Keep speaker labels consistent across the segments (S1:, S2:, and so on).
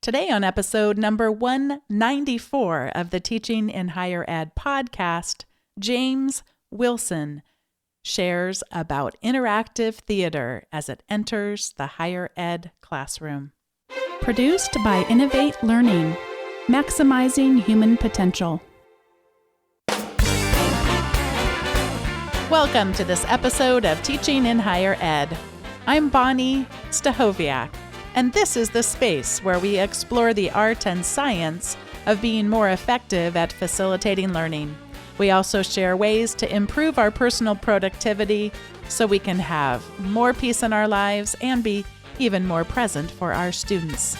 S1: Today on episode number 194 of the Teaching in Higher Ed podcast, James Wilson shares about interactive theater as it enters the higher ed classroom. Produced by Innovate Learning, maximizing human potential. Welcome to this episode of Teaching in Higher Ed. I'm Bonnie Stahoviak. And this is the space where we explore the art and science of being more effective at facilitating learning. We also share ways to improve our personal productivity so we can have more peace in our lives and be even more present for our students.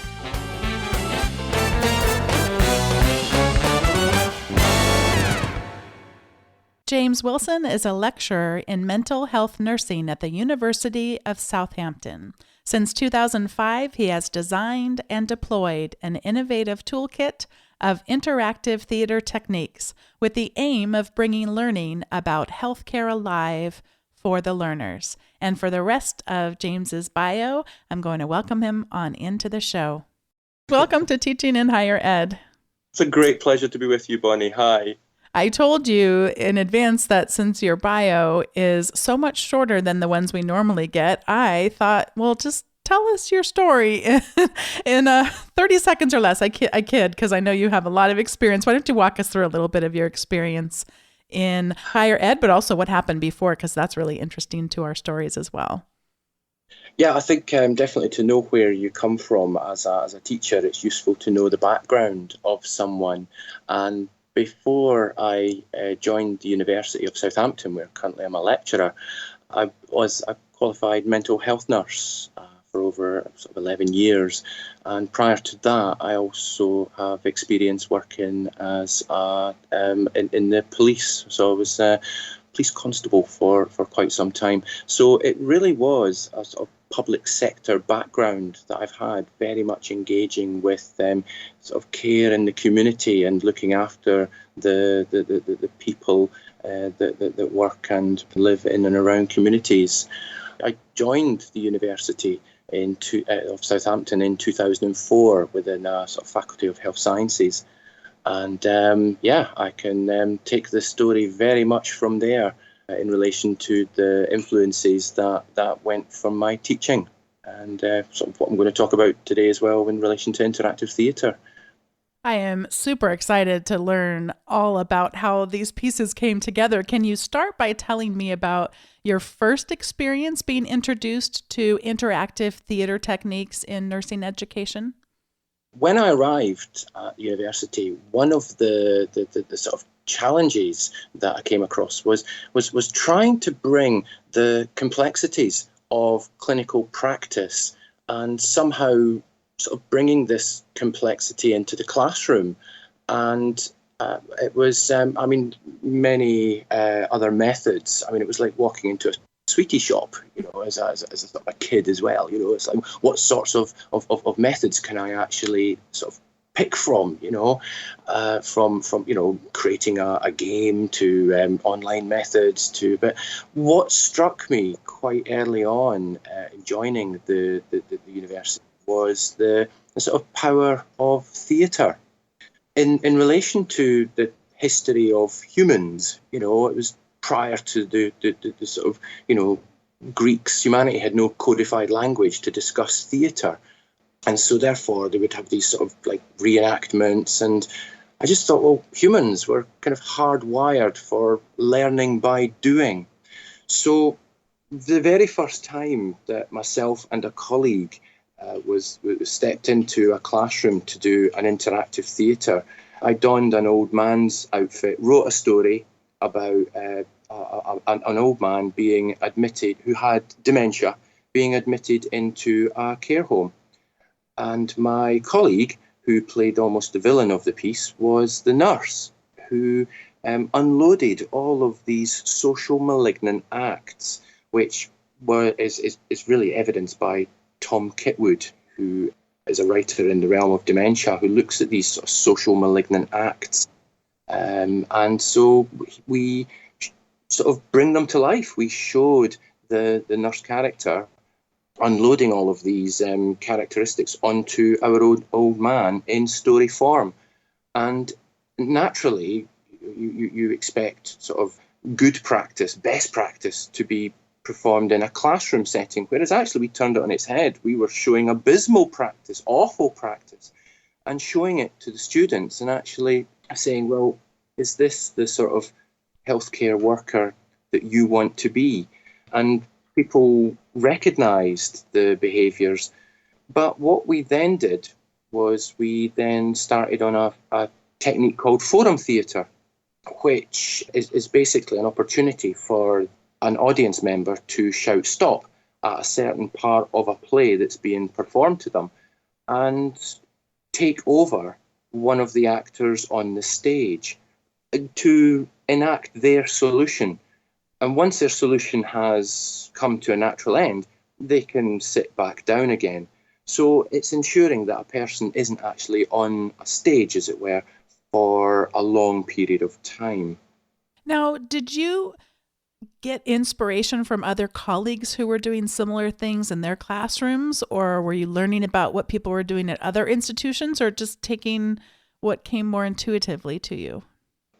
S1: James Wilson is a lecturer in mental health nursing at the University of Southampton. Since 2005, he has designed and deployed an innovative toolkit of interactive theater techniques with the aim of bringing learning about healthcare alive for the learners. And for the rest of James's bio, I'm going to welcome him on into the show. Welcome to Teaching in Higher Ed.
S2: It's a great pleasure to be with you, Bonnie. Hi.
S1: I told you in advance that since your bio is so much shorter than the ones we normally get, I thought, well, just tell us your story in 30 seconds or less. I kid, because I know you have a lot of experience. Why don't you walk us through a little bit of your experience in higher ed, but also what happened before, because that's really interesting to our stories as well.
S2: Yeah, I think definitely to know where you come from as a teacher, it's useful to know the background of someone. And before I joined the University of Southampton, where currently I'm a lecturer, I was a qualified mental health nurse for over 11 years. And prior to that, I also have experience working as in the police. So I was a police constable for quite some time. So it really was a sort of public sector background that I've had, very much engaging with sort of care in the community and looking after the people that work and live in and around communities. I joined the University of Southampton in 2004 within a sort of Faculty of Health Sciences. And I can take the story very much from there in relation to the influences that went from my teaching, and sort of what I'm going to talk about today as well in relation to interactive theatre.
S1: I am super excited to learn all about how these pieces came together. Can you start by telling me about your first experience being introduced to interactive theatre techniques in nursing education?
S2: When I arrived at university, one of the sort of challenges that I came across was trying to bring the complexities of clinical practice and somehow sort of bringing this complexity into the classroom. And it was, many other methods. I mean, it was like walking into a sweetie shop, as a sort of a kid as well. It's like, what sorts of methods can I actually sort of pick from, from creating a game to online methods but what struck me quite early on in joining the university was the sort of power of theatre. In relation to the history of humans, it was prior to the sort of, Greeks, humanity had no codified language to discuss theatre. And so therefore they would have these sort of like reenactments. And I just thought, well, humans were kind of hardwired for learning by doing. So the very first time that myself and a colleague was stepped into a classroom to do an interactive theatre, I donned an old man's outfit, wrote a story about an old man being admitted, who had dementia, being admitted into a care home. And my colleague, who played almost the villain of the piece, was the nurse who unloaded all of these social malignant acts, which is really evidenced by Tom Kitwood, who is a writer in the realm of dementia, who looks at these sort of social malignant acts. And so we sort of bring them to life. We showed the nurse character unloading all of these characteristics onto our old man in story form. And naturally, you expect sort of good practice, best practice to be performed in a classroom setting, whereas actually we turned it on its head. We were showing abysmal practice, awful practice, and showing it to the students and actually saying, well, is this the sort of healthcare worker that you want to be? And people recognised the behaviours. But what we then did was we then started on a technique called forum theatre, which is basically an opportunity for an audience member to shout stop at a certain part of a play that's being performed to them and take over one of the actors on the stage to enact their solution. And once their solution has come to a natural end, they can sit back down again. So it's ensuring that a person isn't actually on a stage, as it were, for a long period of time.
S1: Now, did you get inspiration from other colleagues who were doing similar things in their classrooms, or were you learning about what people were doing at other institutions, or just taking what came more intuitively to you?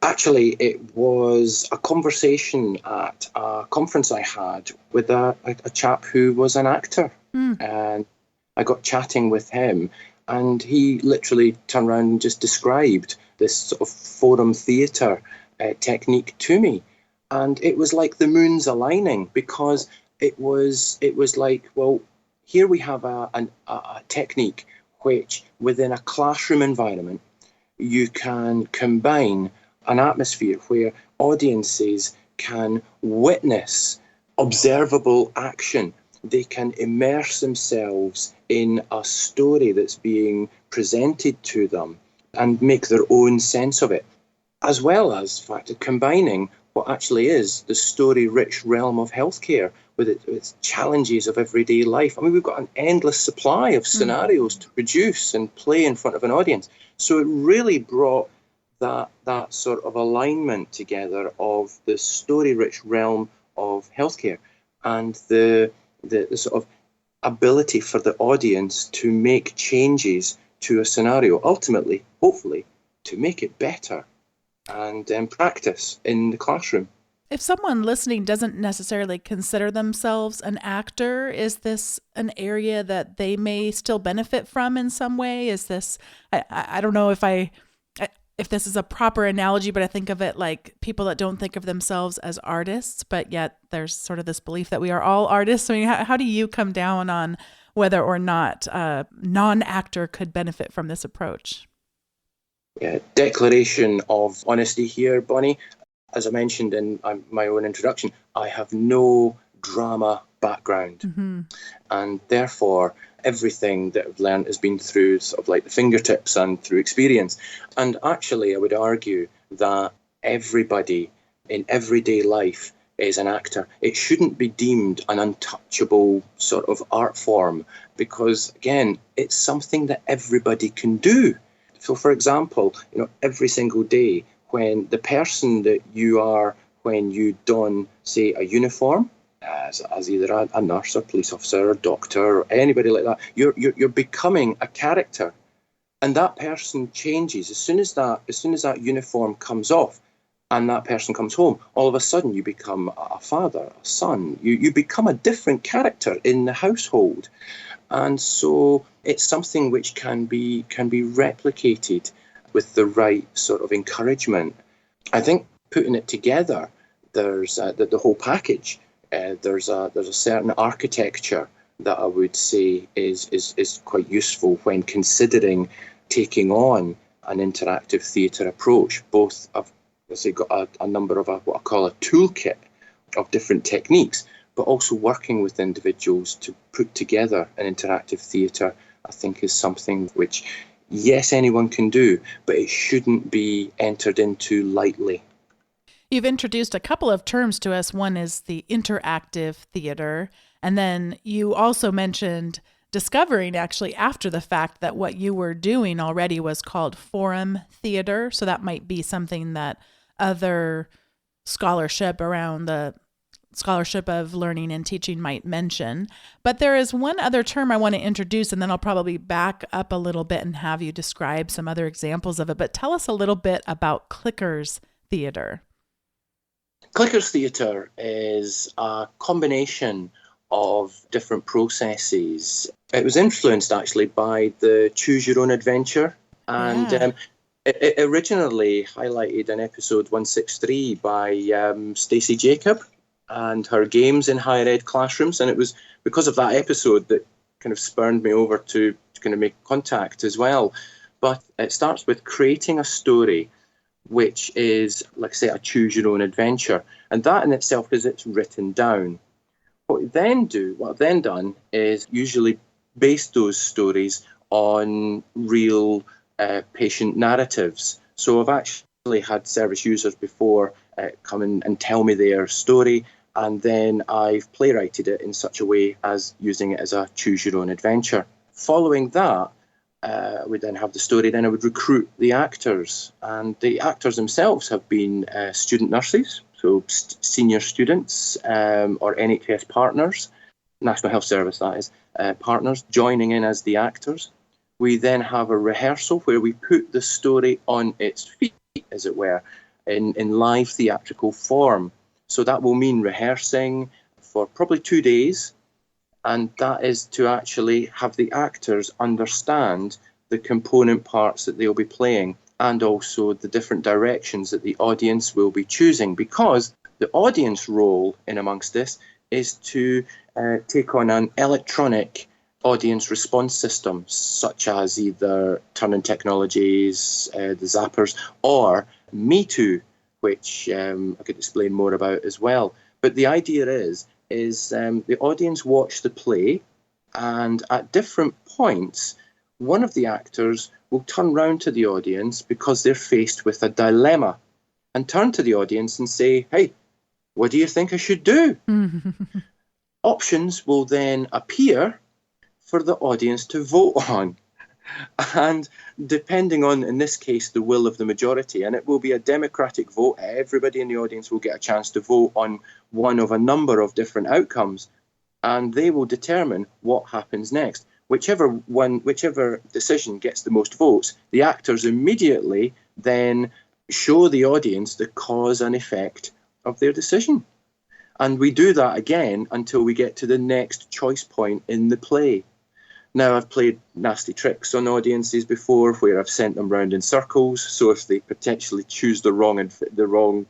S2: Actually, it was a conversation at a conference I had with a chap who was an actor. And I got chatting with him, and he literally turned around and just described this sort of forum theatre technique to me. And it was like the moons aligning, because it was like, well, here we have a technique which, within a classroom environment, you can combine an atmosphere where audiences can witness observable action. They can immerse themselves in a story that's being presented to them and make their own sense of it, as well as, in fact, combining what actually is the story-rich realm of healthcare with its challenges of everyday life. I mean, we've got an endless supply of scenarios to produce and play in front of an audience. So it really brought that sort of alignment together of the story-rich realm of healthcare and the sort of ability for the audience to make changes to a scenario, ultimately, hopefully, to make it better and practice in the classroom.
S1: If someone listening doesn't necessarily consider themselves an actor, is this an area that they may still benefit from in some way? Is this, I don't know if this is a proper analogy, but I think of it like people that don't think of themselves as artists, but yet there's sort of this belief that we are all artists. I mean, how do you come down on whether or not a non-actor could benefit from this approach?
S2: Yeah, declaration of honesty here, Bonnie. As I mentioned in my own introduction, I have no drama background. And therefore, everything that I've learned has been through sort of like the fingertips and through experience. And actually, I would argue that everybody in everyday life is an actor. It shouldn't be deemed an untouchable sort of art form because, again, it's something that everybody can do. So, for example, every single day when the person that you are when you don, say, a uniform, as either a nurse or police officer or doctor or anybody like that, you're becoming a character, and that person changes as soon as that uniform comes off, and that person comes home. All of a sudden, you become a father, a son. You become a different character in the household, and so it's something which can be replicated with the right sort of encouragement. I think putting it together, there's the whole package. There's a certain architecture that I would say is quite useful when considering taking on an interactive theatre approach. Both I've got a number of what I call a toolkit of different techniques, but also working with individuals to put together an interactive theatre, I think, is something which, yes, anyone can do, but it shouldn't be entered into lightly.
S1: You've introduced a couple of terms to us. One is the interactive theater. And then you also mentioned discovering actually after the fact that what you were doing already was called forum theater. So that might be something that other scholarship around the Scholarship of Learning and Teaching might mention. But there is one other term I want to introduce, and then I'll probably back up a little bit and have you describe some other examples of it. But tell us a little bit about clickers theater.
S2: Clickers theatre is a combination of different processes. It was influenced actually by the Choose Your Own Adventure, and it originally highlighted in episode 163 by Stacey Jacob and her games in higher ed classrooms, and it was because of that episode that kind of spurred me over to kind of make contact as well. But it starts with creating a story which is, like I say, a choose your own adventure, and that in itself is it's written down. What I've then done is usually base those stories on real patient narratives. So I've actually had service users before come in and tell me their story, and then I've playwrighted it in such a way as using it as a choose your own adventure. Following that, we then have the story, then I would recruit the actors, and the actors themselves have been student nurses, so senior students or NHS partners, National Health Service that is, partners joining in as the actors. We then have a rehearsal where we put the story on its feet, as it were, in live theatrical form. So that will mean rehearsing for probably 2 days, and that is to actually have the actors understand the component parts that they'll be playing and also the different directions that the audience will be choosing, because the audience role in amongst this is to take on an electronic audience response system, such as either Turning Technologies, the Zappers, or Me Too, which I could explain more about as well. But the idea is the audience watch the play, and at different points, one of the actors will turn round to the audience because they're faced with a dilemma and turn to the audience and say, "Hey, what do you think I should do?" Options will then appear for the audience to vote on. And depending on, in this case, the will of the majority, and it will be a democratic vote, everybody in the audience will get a chance to vote on one of a number of different outcomes, and they will determine what happens next. Whichever decision gets the most votes, the actors immediately then show the audience the cause and effect of their decision. And we do that again until we get to the next choice point in the play. Now, I've played nasty tricks on audiences before where I've sent them round in circles. So if they potentially choose the wrong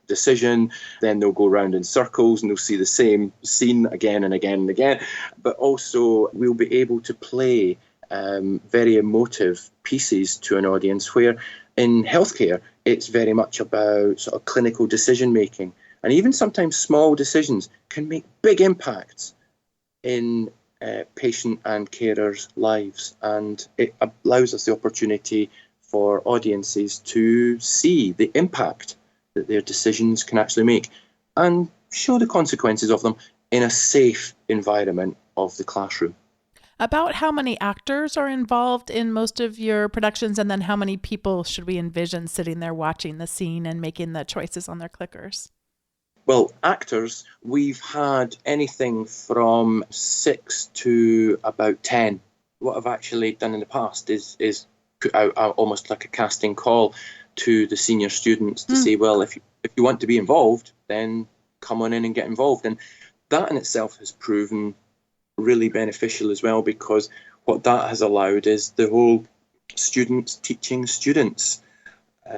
S2: decision, then they'll go round in circles and they'll see the same scene again and again and again. But also we'll be able to play very emotive pieces to an audience where in healthcare, it's very much about sort of clinical decision making. And even sometimes small decisions can make big impacts in patient and carers' lives, and it allows us the opportunity for audiences to see the impact that their decisions can actually make and show the consequences of them in a safe environment of the classroom.
S1: About how many actors are involved in most of your productions, and then how many people should we envision sitting there watching the scene and making the choices on their clickers?
S2: Well, actors, we've had anything from 6 to about 10. What I've actually done in the past is put out almost like a casting call to the senior students to say, well, if you want to be involved, then come on in and get involved. And that in itself has proven really beneficial as well, because what that has allowed is the whole students teaching students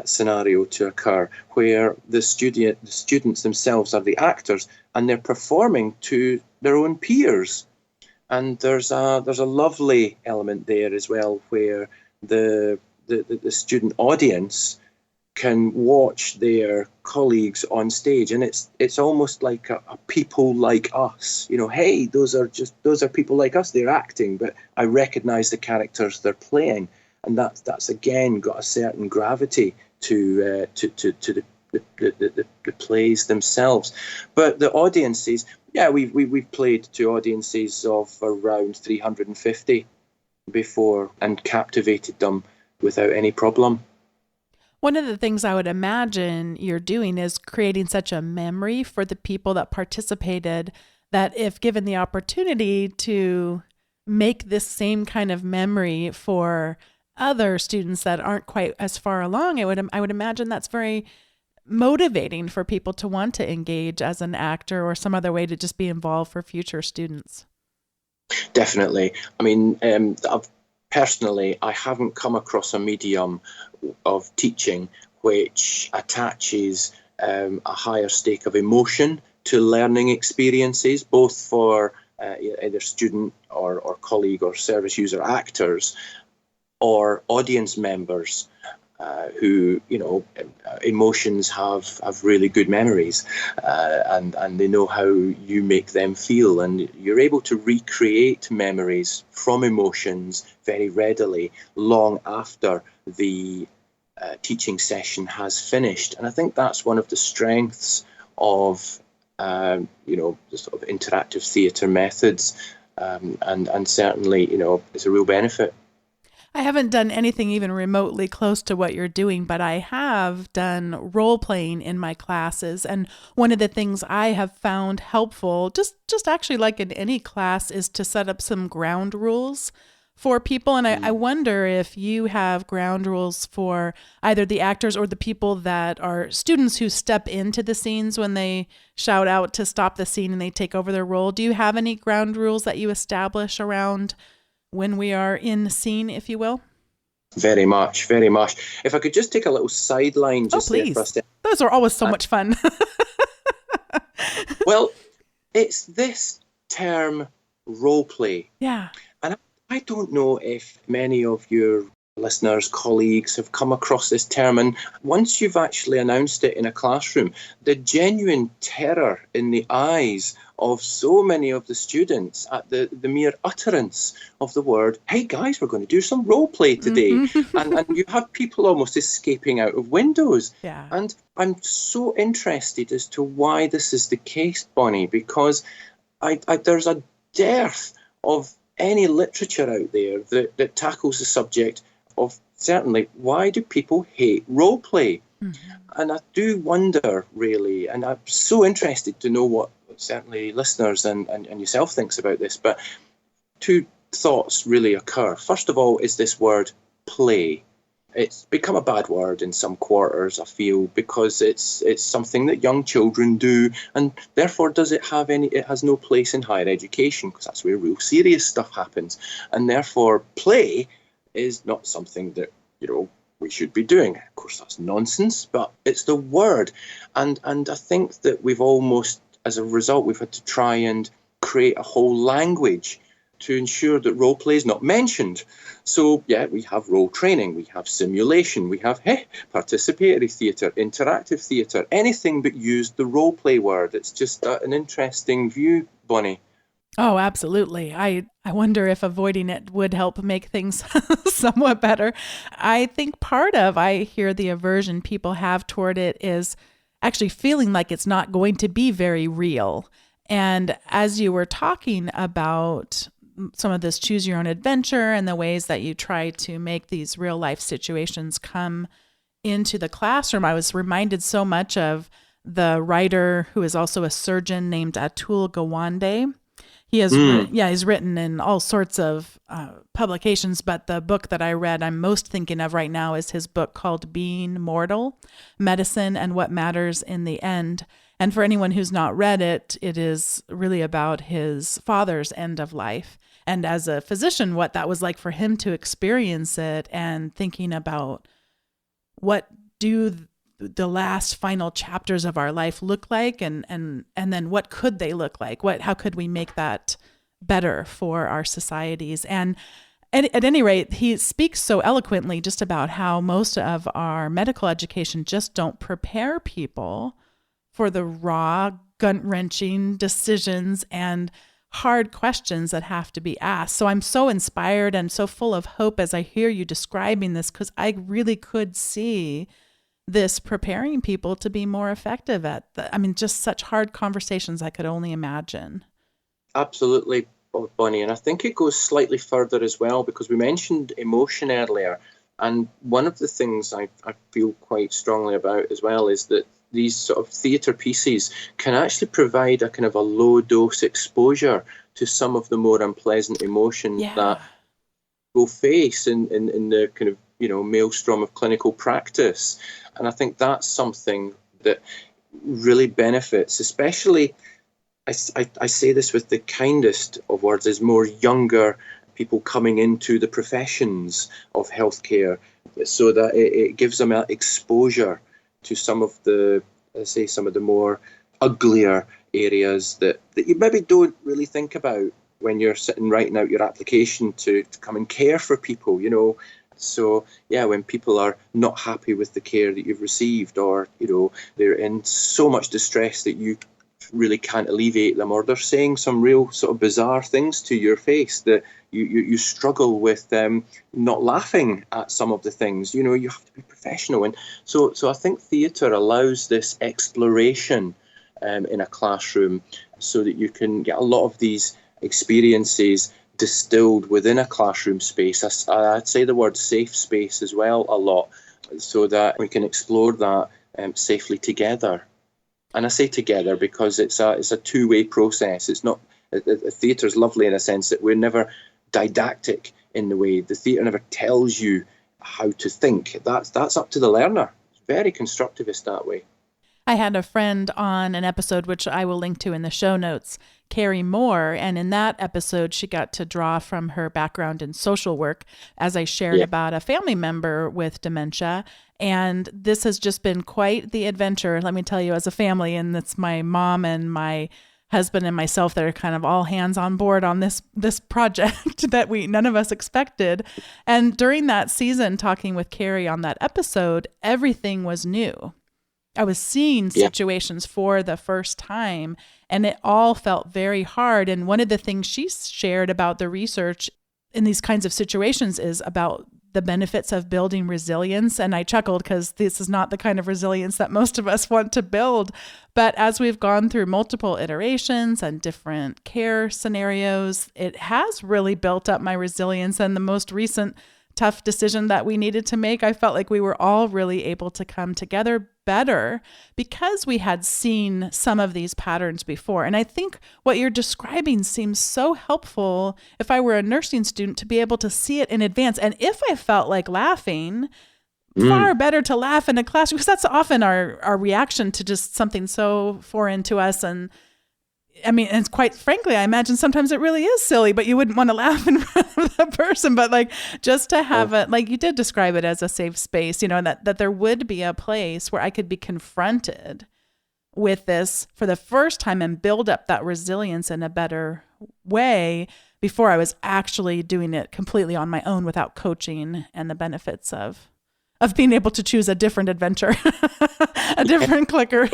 S2: scenario to occur, where the students themselves are the actors and they're performing to their own peers. And there's a lovely element there as well, where the student audience can watch their colleagues on stage, and it's almost like a people like us. Hey, those are people like us. They're acting, but I recognise the characters they're playing. And that's again got a certain gravity to the plays themselves. But the audiences, we've played to audiences of around 350 before and captivated them without any problem.
S1: One of the things I would imagine you're doing is creating such a memory for the people that participated that if given the opportunity to make this same kind of memory for other students that aren't quite as far along, I would imagine that's very motivating for people to want to engage as an actor or some other way to just be involved for future students.
S2: Definitely. I mean, personally, I haven't come across a medium of teaching which attaches a higher stake of emotion to learning experiences, both for either student or colleague or service user actors or audience members who, emotions have really good memories and they know how you make them feel, and you're able to recreate memories from emotions very readily long after the teaching session has finished. And I think that's one of the strengths of the sort of interactive theatre methods, and certainly it's a real benefit.
S1: I haven't done anything even remotely close to what you're doing, but I have done role playing in my classes. And one of the things I have found helpful, just actually like in any class, is to set up some ground rules for people. And I wonder if you have ground rules for either the actors or the people that are students who step into the scenes when they shout out to stop the scene and they take over their role. Do you have any ground rules that you establish around when we are in the scene, if you will?
S2: Very much, very much. If I could just take a little sideline just there for a second.
S1: Those are always so much fun.
S2: Well, it's this term role play.
S1: Yeah.
S2: And I don't know if many of your listeners, colleagues have come across this term, and once you've actually announced it in a classroom, the genuine terror in the eyes of so many of the students at the mere utterance of the word, "Hey guys, we're going to do some role play today." Mm-hmm. and you have people almost escaping out of windows.
S1: Yeah.
S2: And I'm so interested as to why this is the case, Bonnie, because there's a dearth of any literature out there that tackles the subject of certainly why do people hate role play. Mm-hmm. And I do wonder, really, and I'm so interested to know what certainly listeners and yourself thinks about this, but two thoughts really occur. First of all is this word play. It's become a bad word in some quarters, I feel, because it's something that young children do, and therefore it has no place in higher education, because that's where real serious stuff happens. And therefore play is not something that, we should be doing. Of course, that's nonsense, but it's the word. And I think that we've almost, as a result, we've had to try and create a whole language to ensure that role play is not mentioned. So, yeah, we have role training, we have simulation, we have participatory theatre, interactive theatre, anything but use the role play word. It's just an interesting view, Bonnie.
S1: Oh, absolutely. I wonder if avoiding it would help make things somewhat better. I think I hear the aversion people have toward it is actually feeling like it's not going to be very real. And as you were talking about some of this choose your own adventure and the ways that you try to make these real life situations come into the classroom, I was reminded so much of the writer who is also a surgeon named Atul Gawande. He has, he's written in all sorts of publications, but the book that I read I'm most thinking of right now is his book called Being Mortal, Medicine and What Matters in the End. And for anyone who's not read it, it is really about his father's end of life. And as a physician, what that was like for him to experience it, and thinking about what do the last final chapters of our life look like, and then what could they look like? How could we make that better for our societies? And at any rate, he speaks so eloquently just about how most of our medical education just don't prepare people for the raw, gut-wrenching decisions and hard questions that have to be asked. So I'm so inspired and so full of hope as I hear you describing this, because I really could see this preparing people to be more effective at just such hard conversations I could only imagine.
S2: Absolutely, Bonnie. And I think it goes slightly further as well, because we mentioned emotion earlier. And one of the things I feel quite strongly about as well is that these sort of theatre pieces can actually provide a kind of a low dose exposure to some of the more unpleasant emotions
S1: Yeah.
S2: that we'll face in the kind of, maelstrom of clinical practice. And I think that's something that really benefits, especially, I say this with the kindest of words, is more younger people coming into the professions of healthcare, so that it gives them an exposure to some of the, let's say, some of the more uglier areas that you maybe don't really think about when you're sitting writing out your application to come and care for people. So, yeah, when people are not happy with the care that you've received, or, they're in so much distress that you really can't alleviate them, or they're saying some real sort of bizarre things to your face that you struggle with not laughing at some of the things. You have to be professional. And so I think theatre allows this exploration in a classroom, so that you can get a lot of these experiences distilled within a classroom space. I'd say the word safe space as well a lot, so that we can explore that safely together. And I say together because it's a two-way process. It's not, theatre is lovely in a sense that we're never didactic in the way. The theatre never tells you how to think. That's up to the learner. It's very constructivist that way.
S1: I had a friend on an episode, which I will link to in the show notes, Carrie Moore. And in that episode, she got to draw from her background in social work, as I shared about a family member with dementia. And this has just been quite the adventure, let me tell you, as a family. And it's my mom and my husband and myself that are kind of all hands on board on this project that none of us expected. And during that season, talking with Carrie on that episode, everything was new. I was seeing situations for the first time, and it all felt very hard. And one of the things she shared about the research in these kinds of situations is about the benefits of building resilience. And I chuckled because this is not the kind of resilience that most of us want to build. But as we've gone through multiple iterations and different care scenarios, it has really built up my resilience. And the most recent tough decision that we needed to make, I felt like we were all really able to come together better because we had seen some of these patterns before. And I think what you're describing seems so helpful if I were a nursing student to be able to see it in advance. And if I felt like laughing, far better to laugh in a class, because that's often our reaction to just something so foreign to us. And I mean, and quite frankly, I imagine sometimes it really is silly, but you wouldn't want to laugh in front of the person. But like, just to have it, like you did describe it as a safe space, that there would be a place where I could be confronted with this for the first time and build up that resilience in a better way before I was actually doing it completely on my own without coaching and the benefits of being able to choose a different adventure, a different clicker.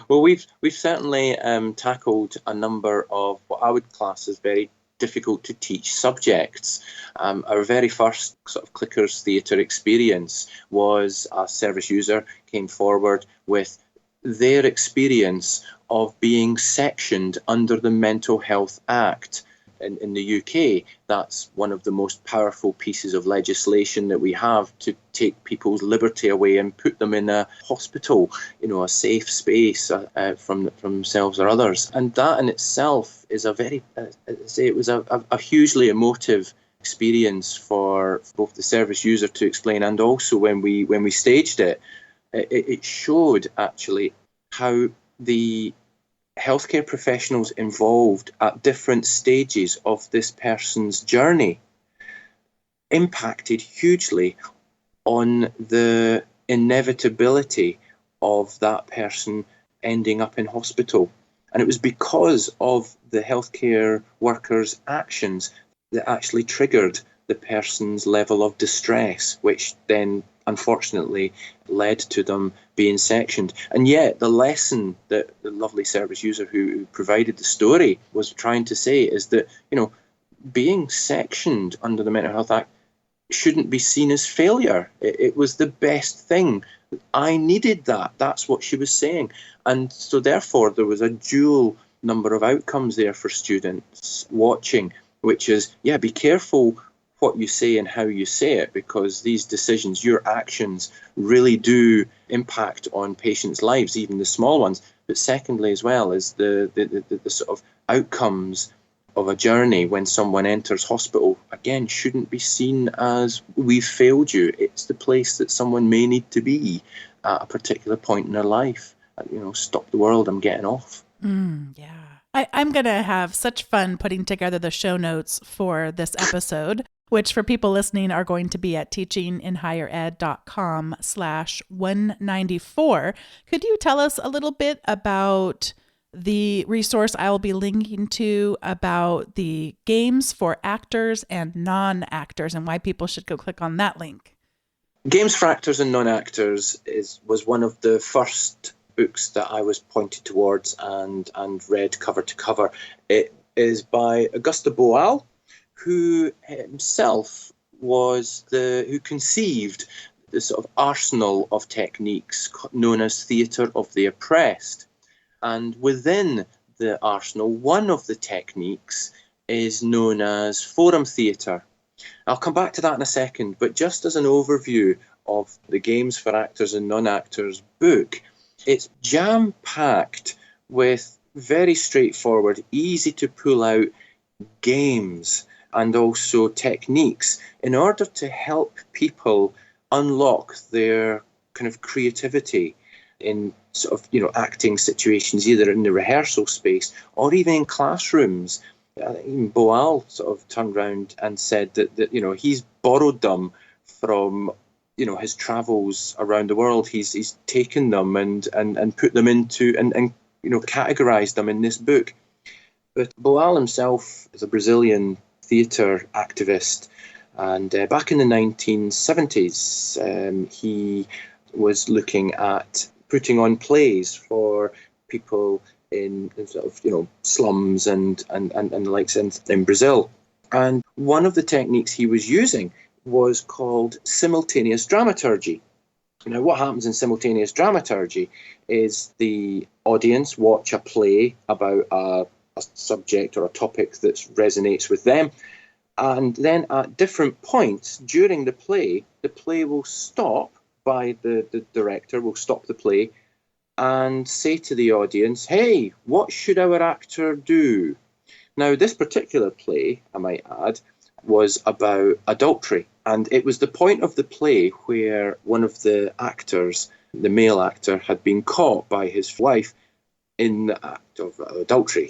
S2: Well, we've certainly tackled a number of what I would class as very difficult to teach subjects. Our very first sort of clickers theatre experience was a service user came forward with their experience of being sectioned under the Mental Health Act. In the UK, that's one of the most powerful pieces of legislation that we have to take people's liberty away and put them in a hospital, a safe space from themselves or others. And that in itself is it was a hugely emotive experience for both the service user to explain, and also when we staged it, it showed actually how the healthcare professionals involved at different stages of this person's journey impacted hugely on the inevitability of that person ending up in hospital. And it was because of the healthcare workers' actions that actually triggered the person's level of distress, which then unfortunately led to them being sectioned. And yet the lesson that the lovely service user who provided the story was trying to say is that, being sectioned under the Mental Health Act shouldn't be seen as failure. It was the best thing. I needed that. That's what she was saying. And so therefore there was a dual number of outcomes there for students watching, which is, be careful what you say and how you say it, because these decisions, your actions, really do impact on patients' lives, even the small ones. But secondly, as well, is the sort of outcomes of a journey when someone enters hospital, again, shouldn't be seen as we've failed you. It's the place that someone may need to be at a particular point in their life. Stop the world, I'm getting off.
S1: Yeah. I'm going to have such fun putting together the show notes for this episode, which for people listening are going to be at teachinginhighered.com/194. Could you tell us a little bit about the resource I will be linking to about the games for actors and non-actors and why people should go click on that link?
S2: Games for Actors and Non-Actors was one of the first books that I was pointed towards and read cover to cover. It is by Auguste Boal, who himself who conceived the sort of arsenal of techniques known as theatre of the oppressed. And within the arsenal, one of the techniques is known as forum theatre. I'll come back to that in a second, but just as an overview of the Games for Actors and Non-Actors book, it's jam-packed with very straightforward, easy to pull out games and also techniques in order to help people unlock their kind of creativity in sort of, acting situations, either in the rehearsal space or even in classrooms. Even Boal sort of turned around and said that he's borrowed them from his travels around the world. He's taken them and put them into and categorized them in this book. But Boal himself is a Brazilian theatre activist, and back in the 1970s, he was looking at putting on plays for people in sort of slums and the likes in Brazil. And one of the techniques he was using was called simultaneous dramaturgy. Now, what happens in simultaneous dramaturgy is the audience watch a play about a subject or a topic that resonates with them, and then at different points during the play will stop by the director will stop the play and say to the audience, hey, what should our actor do? Now, this particular play, I might add, was about adultery. And it was the point of the play where one of the actors, the male actor, had been caught by his wife in the act of adultery.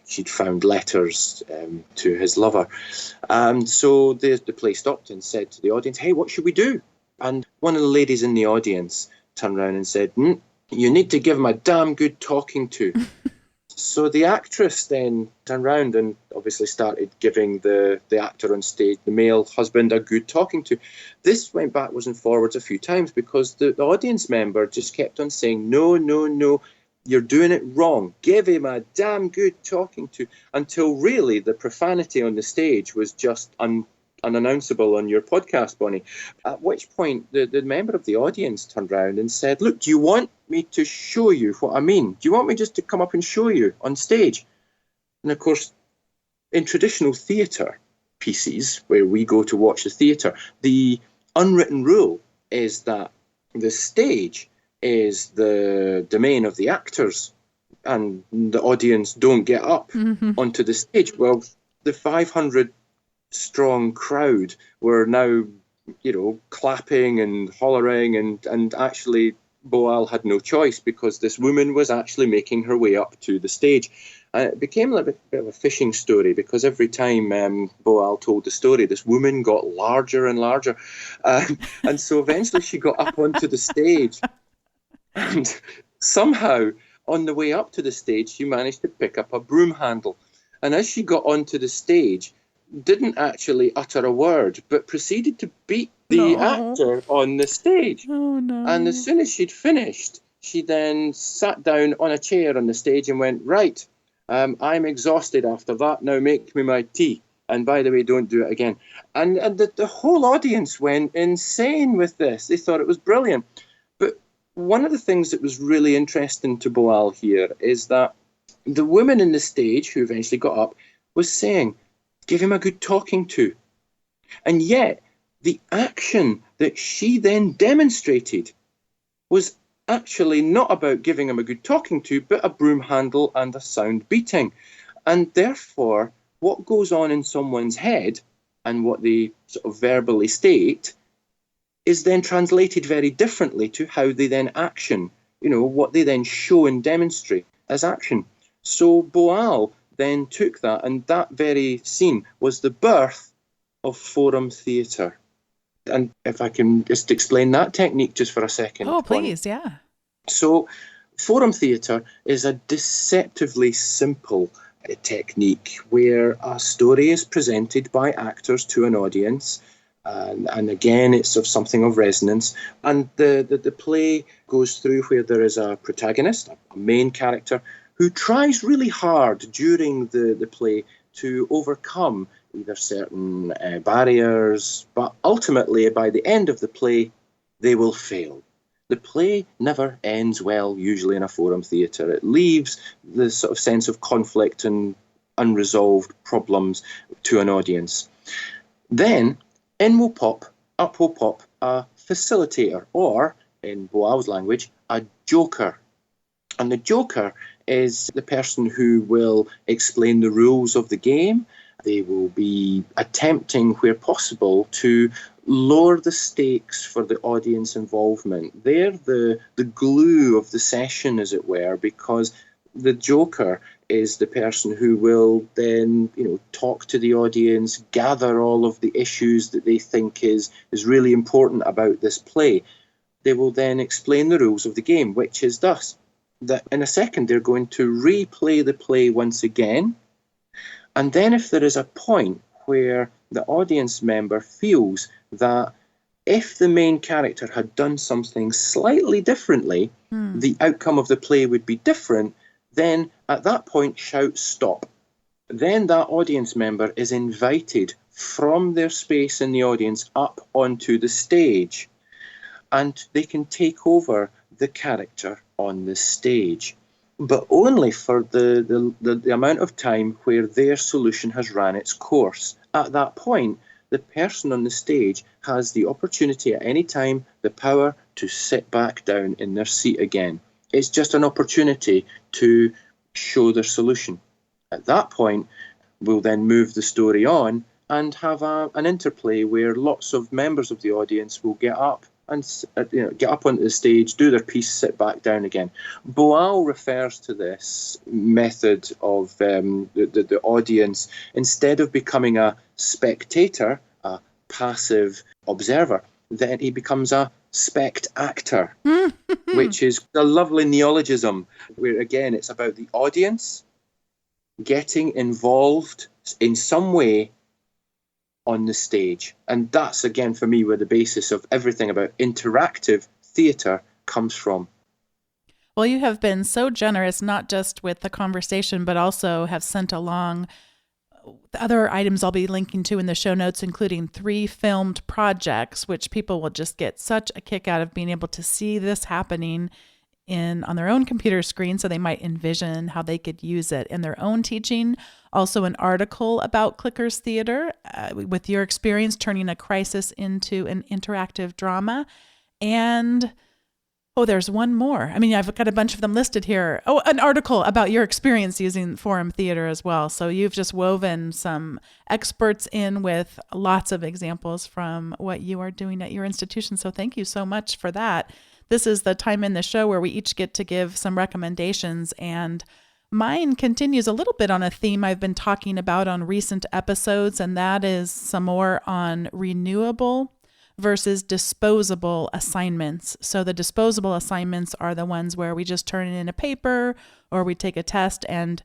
S2: She'd found letters to his lover. So the play stopped and said to the audience, hey, what should we do? And one of the ladies in the audience turned around and said, you need to give him a damn good talking to. So the actress then turned around and obviously started giving the actor on stage, the male husband, a good talking to. This went backwards and forwards a few times because the audience member just kept on saying, no, you're doing it wrong. Give him a damn good talking to, until really the profanity on the stage was just unannounceable on your podcast, Bonnie. At which point the member of the audience turned around and said, look, do you want me to show you what I mean? Do you want me just to come up and show you on stage? And of course, in traditional theatre pieces, where we go to watch the theatre, the unwritten rule is that the stage is the domain of the actors and the audience don't get up onto the stage. Well, the 500 strong crowd were now, clapping and hollering, and actually Boal had no choice because this woman was actually making her way up to the stage. And it became a bit of a fishing story because every time Boal told the story, this woman got larger and larger. And so eventually she got up onto the stage. And somehow, on the way up to the stage, she managed to pick up a broom handle. And as she got onto the stage, didn't actually utter a word, but proceeded to beat the actor on the stage.
S1: Oh, no.
S2: And as soon as she'd finished, she then sat down on a chair on the stage and went, right, I'm exhausted after that. Now make me my tea. And by the way, don't do it again. And the whole audience went insane with this. They thought it was brilliant. But one of the things that was really interesting to Boal here is that the woman in the stage, who eventually got up, was saying, give him a good talking to. And yet, the action that she then demonstrated was actually not about giving him a good talking to, but a broom handle and a sound beating. And therefore, what goes on in someone's head and what they sort of verbally state is then translated very differently to how they then action, what they then show and demonstrate as action. So Boal then took that, and that very scene was the birth of forum theatre. And if I can just explain that technique just for a second.
S1: Oh, please, yeah.
S2: So forum theatre is a deceptively simple technique where a story is presented by actors to an audience. And again, it's of something of resonance. And the play goes through where there is a protagonist, a main character, who tries really hard during the play to overcome either certain barriers, but ultimately, by the end of the play, they will fail. The play never ends well, usually in a forum theatre. It leaves the sort of sense of conflict and unresolved problems to an audience. Then, up will pop a facilitator, or, in Boal's language, a joker. And the joker is the person who will explain the rules of the game. They will be attempting, where possible, to lower the stakes for the audience involvement. They're the glue of the session, as it were, because the joker is the person who will then, talk to the audience, gather all of the issues that they think is really important about this play. They will then explain the rules of the game, which is thus that in a second they're going to replay the play once again. And then if there is a point where the audience member feels that if the main character had done something slightly differently, the outcome of the play would be different, then at that point shout stop. Then that audience member is invited from their space in the audience up onto the stage, and they can take over the character on the stage, but only for the amount of time where their solution has ran its course. At that point, the person on the stage has the opportunity at any time, the power to sit back down in their seat again. It's just an opportunity to show their solution. At that point, we'll then move the story on and have an interplay where lots of members of the audience will get up and get up onto the stage, do their piece, sit back down again. Boal refers to this method of the audience, instead of becoming a spectator, a passive observer, then he becomes a spect-actor, which is a lovely neologism, where again it's about the audience getting involved in some way on the stage. And that's, again, for me, where the basis of everything about interactive theatre comes from.
S1: Well, you have been so generous, not just with the conversation, but also have sent along the other items I'll be linking to in the show notes, including 3 filmed projects, which people will just get such a kick out of being able to see this happening on their own computer screen, so they might envision how they could use it in their own teaching. Also an article about Clickers Theater, with your experience turning a crisis into an interactive drama. And there's one more. I mean, I've got a bunch of them listed here. Oh, an article about your experience using forum theater as well. So you've just woven some experts in with lots of examples from what you are doing at your institution. So thank you so much for that. This is the time in the show where we each get to give some recommendations, and mine continues a little bit on a theme I've been talking about on recent episodes, and that is some more on renewable versus disposable assignments. So the disposable assignments are the ones where we just turn in a paper or we take a test and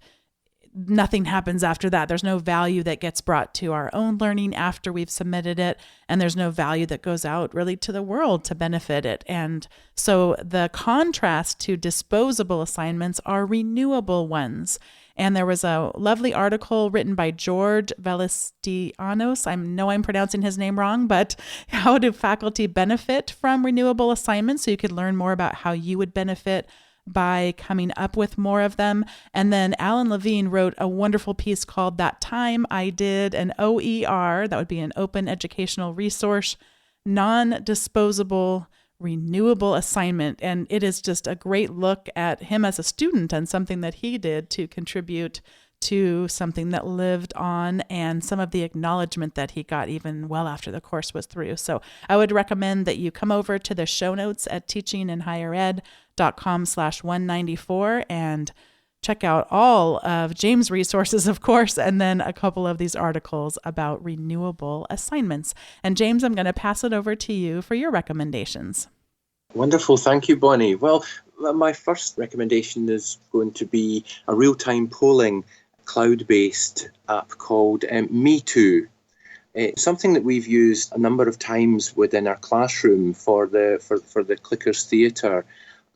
S1: nothing happens after that. There's no value that gets brought to our own learning after we've submitted it, and there's no value that goes out really to the world to benefit it. And so the contrast to disposable assignments are renewable ones. And there was a lovely article written by George Velistianos. I know I'm pronouncing his name wrong, but how do faculty benefit from renewable assignments? So you could learn more about how you would benefit by coming up with more of them. And then Alan Levine wrote a wonderful piece called That Time I Did an OER, that would be an open educational resource, non-disposable, renewable assignment. And it is just a great look at him as a student and something that he did to contribute to something that lived on, and some of the acknowledgement that he got even well after the course was through. So I would recommend that you come over to the show notes at teachinginhighered.com/194 and check out all of James' resources, of course, and then a couple of these articles about renewable assignments. And James, I'm going to pass it over to you for your recommendations.
S2: Wonderful. Thank you, Bonnie. Well, my first recommendation is going to be a real-time polling cloud-based app called Me Too. It's something that we've used a number of times within our classroom for the Clickers Theatre,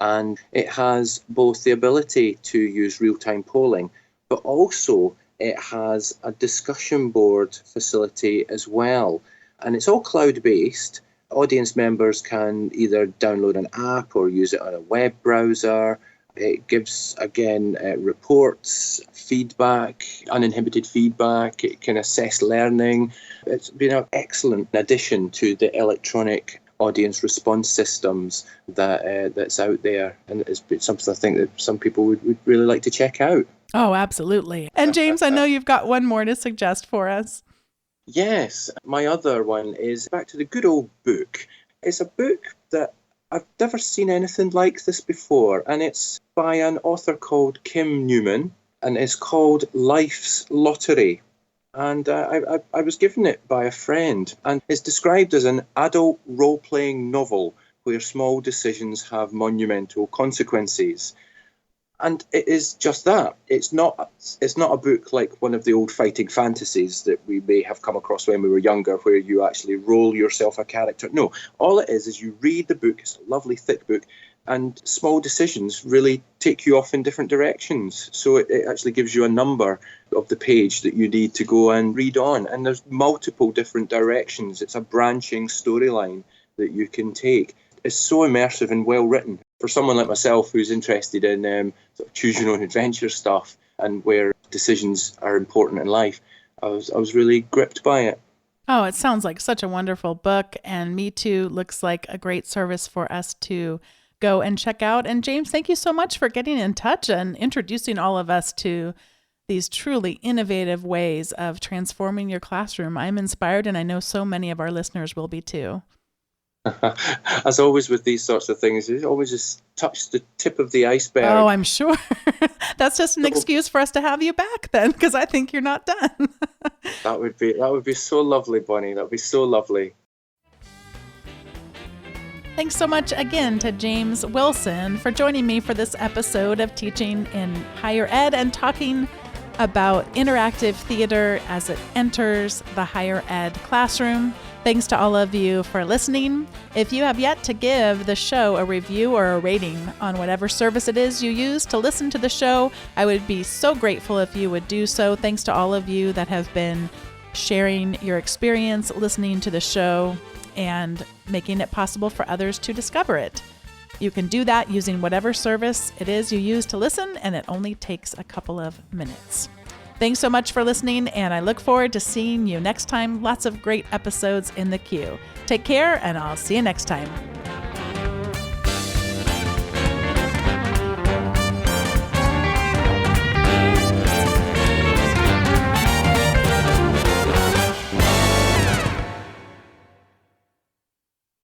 S2: and it has both the ability to use real-time polling, but also it has a discussion board facility as well, and it's all cloud-based. Audience members can either download an app or use it on a web browser. It gives, again, reports, feedback, uninhibited feedback. It can assess learning. It's been an excellent addition to the electronic audience response systems that's out there. And it's something I think that some people would really like to check out.
S1: Oh, absolutely. And James, I know you've got one more to suggest for us.
S2: Yes, my other one is back to the good old book. It's a book that I've never seen anything like this before, and it's by an author called Kim Newman, and it's called Life's Lottery. And I was given it by a friend, and it's described as an adult role-playing novel where small decisions have monumental consequences. And it is just that. It's not a book like one of the old fighting fantasies that we may have come across when we were younger, where you actually roll yourself a character. No, all it is you read the book. It's a lovely thick book, and small decisions really take you off in different directions. So it actually gives you a number of the page that you need to go and read on. And there's multiple different directions. It's a branching storyline that you can take. It's so immersive and well written. For someone like myself who's interested in sort of choose your own adventure stuff and where decisions are important in life, I was really gripped by it.
S1: Oh, it sounds like such a wonderful book, and Me Too looks like a great service for us to go and check out. And James, thank you so much for getting in touch and introducing all of us to these truly innovative ways of transforming your classroom. I'm inspired, and I know so many of our listeners will be too.
S2: As always with these sorts of things, you always just touch the tip of the iceberg.
S1: Oh, I'm sure. That's just an excuse for us to have you back then, because I think you're not done.
S2: That would be so lovely, Bonnie. That would be so lovely.
S1: Thanks so much again to James Wilson for joining me for this episode of Teaching in Higher Ed and talking about interactive theater as it enters the higher ed classroom. Thanks to all of you for listening. If you have yet to give the show a review or a rating on whatever service it is you use to listen to the show, I would be so grateful if you would do so. Thanks to all of you that have been sharing your experience listening to the show and making it possible for others to discover it. You can do that using whatever service it is you use to listen, and it only takes a couple of minutes. Thanks so much for listening, and I look forward to seeing you next time. Lots of great episodes in the queue. Take care, and I'll see you next time.